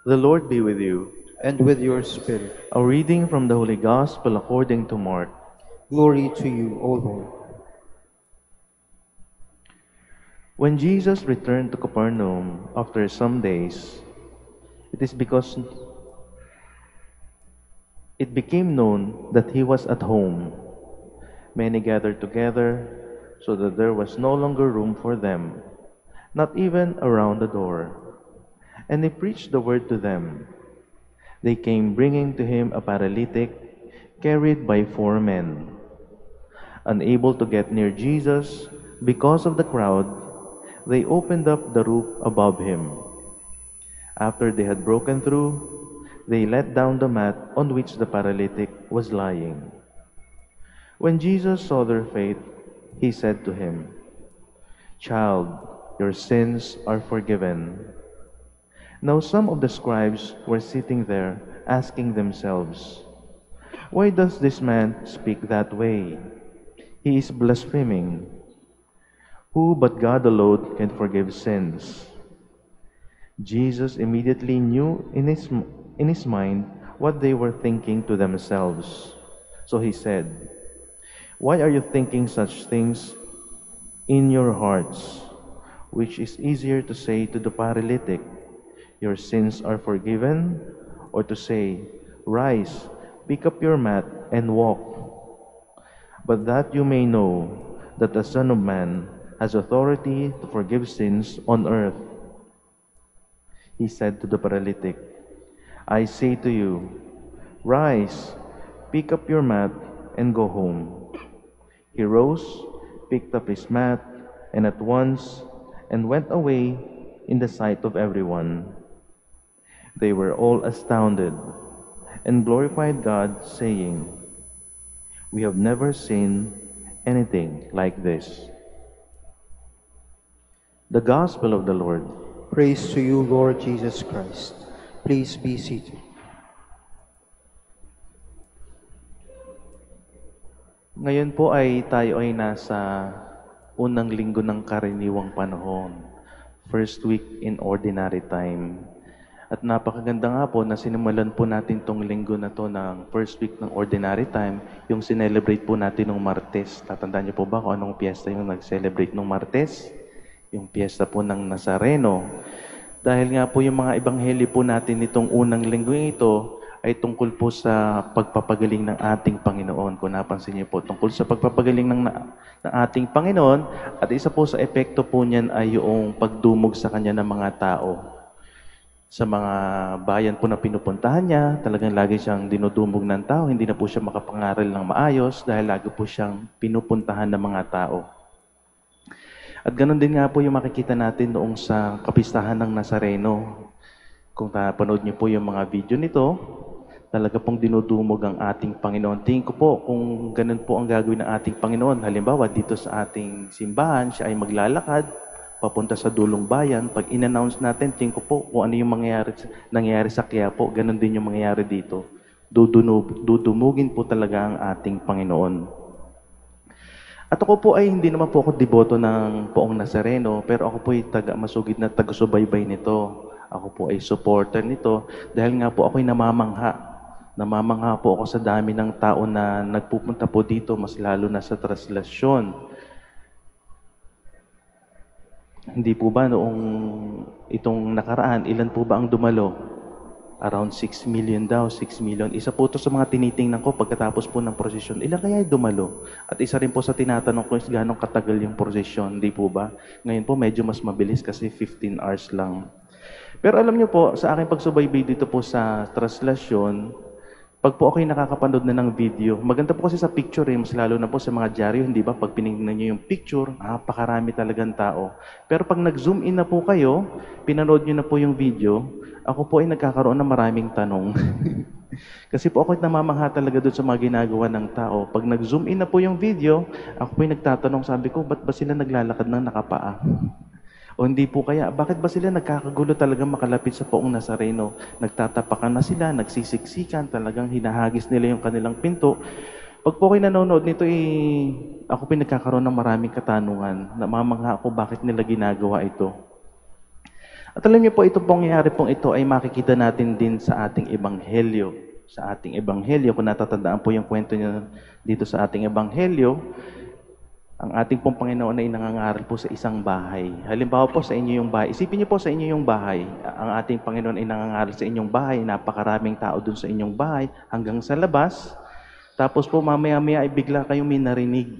The Lord be with you. and with your spirit. A reading from the Holy Gospel according to Mark. Glory to you, O Lord. When Jesus returned to Capernaum after some days, it is because it became known that he was at home. Many gathered together so that there was no longer room for them, not even around the door. And he preached the word to them. They came bringing to him a paralytic carried by 4 men. Unable to get near Jesus because of the crowd, they opened up the roof above him. After they had broken through, they let down the mat on which the paralytic was lying. When Jesus saw their faith, he said to him, "Child, your sins are forgiven." Now some of the scribes were sitting there, asking themselves, "Why does this man speak that way? He is blaspheming. Who but God alone can forgive sins?" Jesus immediately knew in his mind what they were thinking to themselves. So he said, "Why are you thinking such things in your hearts? Which is easier to say to the paralytic, 'Your sins are forgiven,' or to say, 'Rise, pick up your mat and walk'? But that you may know that the Son of Man has authority to forgive sins on earth." He said to the paralytic, "I say to you, rise, pick up your mat, and go home." He rose, picked up his mat, and at once and went away in the sight of everyone. They were all astounded and glorified God, saying, "We have never seen anything like this." The Gospel of the Lord. Praise to you, Lord Jesus Christ. Please be seated. Ngayon po ay tayo ay nasa unang linggo ng karaniwang panahon, first week in ordinary time. At napakaganda nga po na sinimulan po natin tong linggo na to ng first week ng ordinary time, yung sinelebrate po natin nung Martes. Tatandaan niyo po ba kung anong piyesta yung nag-celebrate nung Martes? Yung piyesta po ng Nazareno. Dahil nga po yung mga ebanghelyo po natin nitong unang linggo ito ay tungkol po sa pagpapagaling ng ating Panginoon. Kung napansin niyo po, tungkol sa pagpapagaling ng ating Panginoon, at isa po sa epekto po niyan ay yung pagdumog sa Kanya ng mga tao. Sa mga bayan po na pinupuntahan niya, talagang lagi siyang dinudumog ng tao, hindi na po siya makapangaral ng maayos dahil lagi po siyang pinupuntahan ng mga tao. At ganoon din nga po yung makikita natin noong sa kapistahan ng Nazareno. Kung panood niyo po yung mga video nito, talaga pong dinudumog ang ating Panginoon. Tingin ko po kung ganun po ang gagawin ng ating Panginoon. Halimbawa, dito sa ating simbahan, siya ay maglalakad, papunta sa dulong bayan. Pag in-announce natin, tingin ko po kung ano yung nangyayari sa Quiapo, ganun din yung mangyayari dito. Dudumugin po talaga ang ating Panginoon. At ako po ay hindi naman po ako deboto ng Poong Nazareno, pero ako po ay masugid na taga-subaybay nito. Ako po ay supporter nito dahil nga po ako ay namamangha. Namamangha po ako sa dami ng tao na nagpupunta po dito, mas lalo na sa translasyon. Hindi po ba noong itong nakaraan, ilan po ba ang dumalo? Around 6 million daw, 6 million. Isa po ito sa mga tinitingnan ko pagkatapos po ng prosesyon. Ilan kaya dumalo? At isa rin po sa tinatanong ko is gano'ng katagal yung prosesyon, di po ba? Ngayon po medyo mas mabilis kasi 15 hours lang. Pero alam niyo po, sa aking pagsubaybay dito po sa translasyon, pag po ako'y nakakapanood na ng video, maganda po kasi sa picture mas lalo na po sa mga dyaryo, hindi ba? Pag pinignan niyo yung picture, napakarami talagang tao. Pero pag nag-zoom in na po kayo, pinanood niyo na po yung video, ako po ay nagkakaroon ng maraming tanong. Kasi po ako'y namamangha talaga doon sa mga ginagawa ng tao. Pag nag-zoom in na po yung video, ako po ay nagtatanong, sabi ko, ba't ba sila naglalakad ng nakapaa? O hindi po kaya, bakit ba sila nagkakagulo talagang makalapit sa Poong Nazareno? Nagtatapakan na sila, nagsisiksikan, talagang hinahagis nila yung kanilang pinto. Pag po kayo nanonood nito, ako po nagkakaroon ng maraming katanungan. Namamangha ako bakit nila ginagawa ito. At alam niyo po, ito pong nangyayari pong ito ay makikita natin din sa ating ebanghelyo. Sa ating ebanghelyo, kung natatandaan po yung kwento niya dito sa ating ebanghelyo, ang ating pong Panginoon ay nangangaral po sa isang bahay. Halimbawa po sa inyo yung bahay. Isipin niyo po sa inyo yung bahay. Ang ating Panginoon ay nangangaral sa inyong bahay. Napakaraming tao dun sa inyong bahay hanggang sa labas. Tapos po mamaya-maya ay bigla kayong may narinig.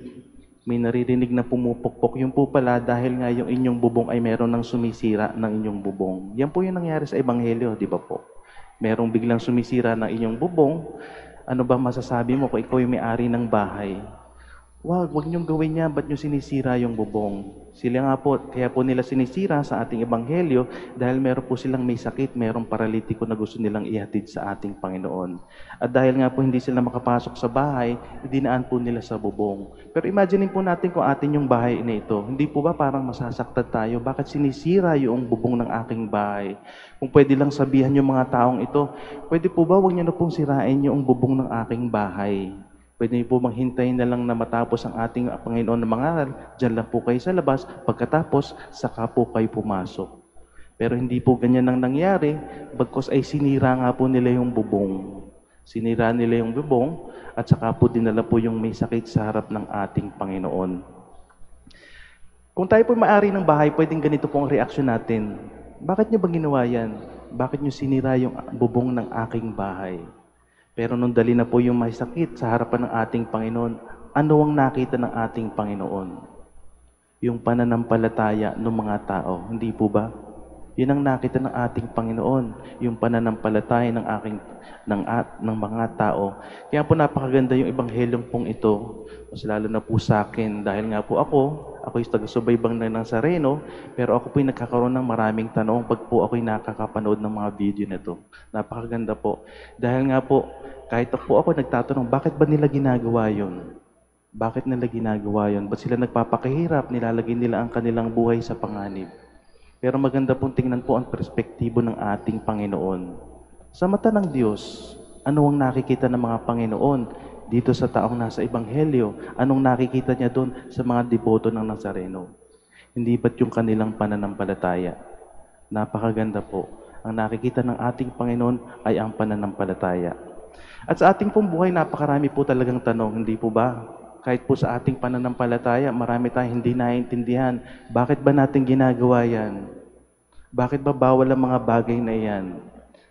May naririnig na pumupukpok. Yung po pala dahil nga yung inyong bubong ay meron ng sumisira ng inyong bubong. Yan po yung nangyari sa Ebanghelyo, di ba po? Merong biglang sumisira ng inyong bubong. Ano ba masasabi mo kung ikaw yung may-ari ng bahay? Wag niyong gawin yan. Ba't niyo sinisira yung bubong? Sila nga po, kaya po nila sinisira sa ating ebanghelyo dahil meron po silang may sakit, merong paralitiko na gusto nilang ihatid sa ating Panginoon. At dahil nga po hindi sila makapasok sa bahay, dinaan po nila sa bubong. Pero imagine po natin kung atin yung bahay na ito. Hindi po ba parang masasaktan tayo? Bakit sinisira yung bubong ng aking bahay? Kung pwede lang sabihan yung mga taong ito, pwede po ba wag niyo na pong sirain yung bubong ng aking bahay? Pwede niyo po maghintay na lang na matapos ang ating Panginoon na mangaral. Diyan lang po kayo sa labas. Pagkatapos, saka po kayo pumasok. Pero hindi po ganyan ang nangyari. Bagkus ay sinira nga po nila yung bubong. Sinira nila yung bubong at saka po dinala po yung may sakit sa harap ng ating Panginoon. Kung tayo po may-ari ng bahay, pwedeng ganito po ang reaksyon natin. Bakit niyo ba ginawa yan? Bakit niyo sinira yung bubong ng aking bahay? Pero nung dali na po yung may sakit sa harapan ng ating Panginoon, ano ang nakita ng ating Panginoon? Yung pananampalataya ng mga tao, hindi po ba? Yun ang nakita ng ating Panginoon, yung pananampalataya ng mga tao. Kaya po napakaganda yung ebanghelyong pong ito, mas lalo na po sa akin, dahil nga po ako yung taga-subaybang ng Nazareno, pero ako po yung nagkakaroon ng maraming tanong pag po ako'y nakakapanood ng mga video na ito. Napakaganda po. Dahil nga po, kahit po ako nagtatanong, bakit ba nila ginagawa yun? Bakit nila ginagawa yun? Ba't sila nagpapakahirap? Nilalagay nila ang kanilang buhay sa panganib. Pero maganda pong tingnan po ang perspektibo ng ating Panginoon. Sa mata ng Diyos, ano ang nakikita ng mga Panginoon dito sa taong nasa Ebanghelyo? Anong nakikita niya doon sa mga deboto ng Nazareno? Hindi ba't yung kanilang pananampalataya? Napakaganda po. Ang nakikita ng ating Panginoon ay ang pananampalataya. At sa ating pong buhay, napakarami po talagang tanong, hindi po ba? Kahit po sa ating pananampalataya, marami tayong hindi naiintindihan. Bakit ba natin ginagawa yan? Bakit ba bawal ang mga bagay na yan?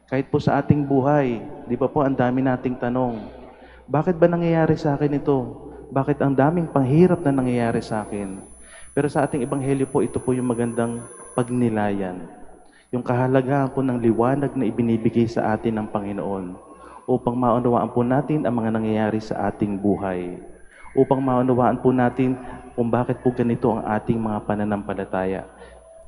Kahit po sa ating buhay, di ba po ang dami nating tanong. Bakit ba nangyayari sa akin ito? Bakit ang daming panghirap na nangyayari sa akin? Pero sa ating ebanghelyo po, ito po yung magandang pagnilayan. Yung kahalagahan po ng liwanag na ibinibigay sa atin ng Panginoon upang maunawaan po natin ang mga nangyayari sa ating buhay. Upang maunawaan po natin kung bakit po ganito ang ating mga pananampalataya.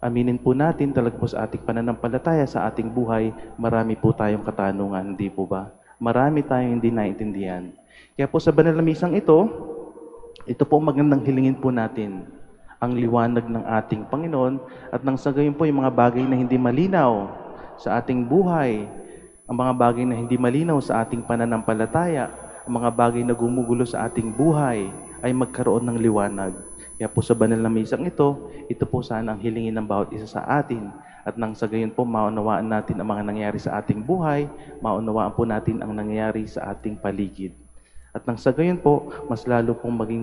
Aminin po natin talaga po sa ating pananampalataya sa ating buhay, marami po tayong katanungan, hindi po ba? Marami tayong hindi naintindihan. Kaya po sa banal na misang ito po magandang hilingin po natin ang liwanag ng ating Panginoon at nang sa gayon po yung mga bagay na hindi malinaw sa ating buhay, ang mga bagay na hindi malinaw sa ating pananampalataya, ang mga bagay na gumugulo sa ating buhay ay magkaroon ng liwanag. Kaya po sa banal na misang ito po sana ang hilingin ng bawat isa sa atin. At nang sa gayon po, maunawaan natin ang mga nangyayari sa ating buhay, maunawaan po natin ang nangyayari sa ating paligid. At nang sa gayon po, mas lalo pong maging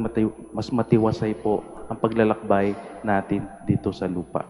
mas matiwasay po ang paglalakbay natin dito sa lupa.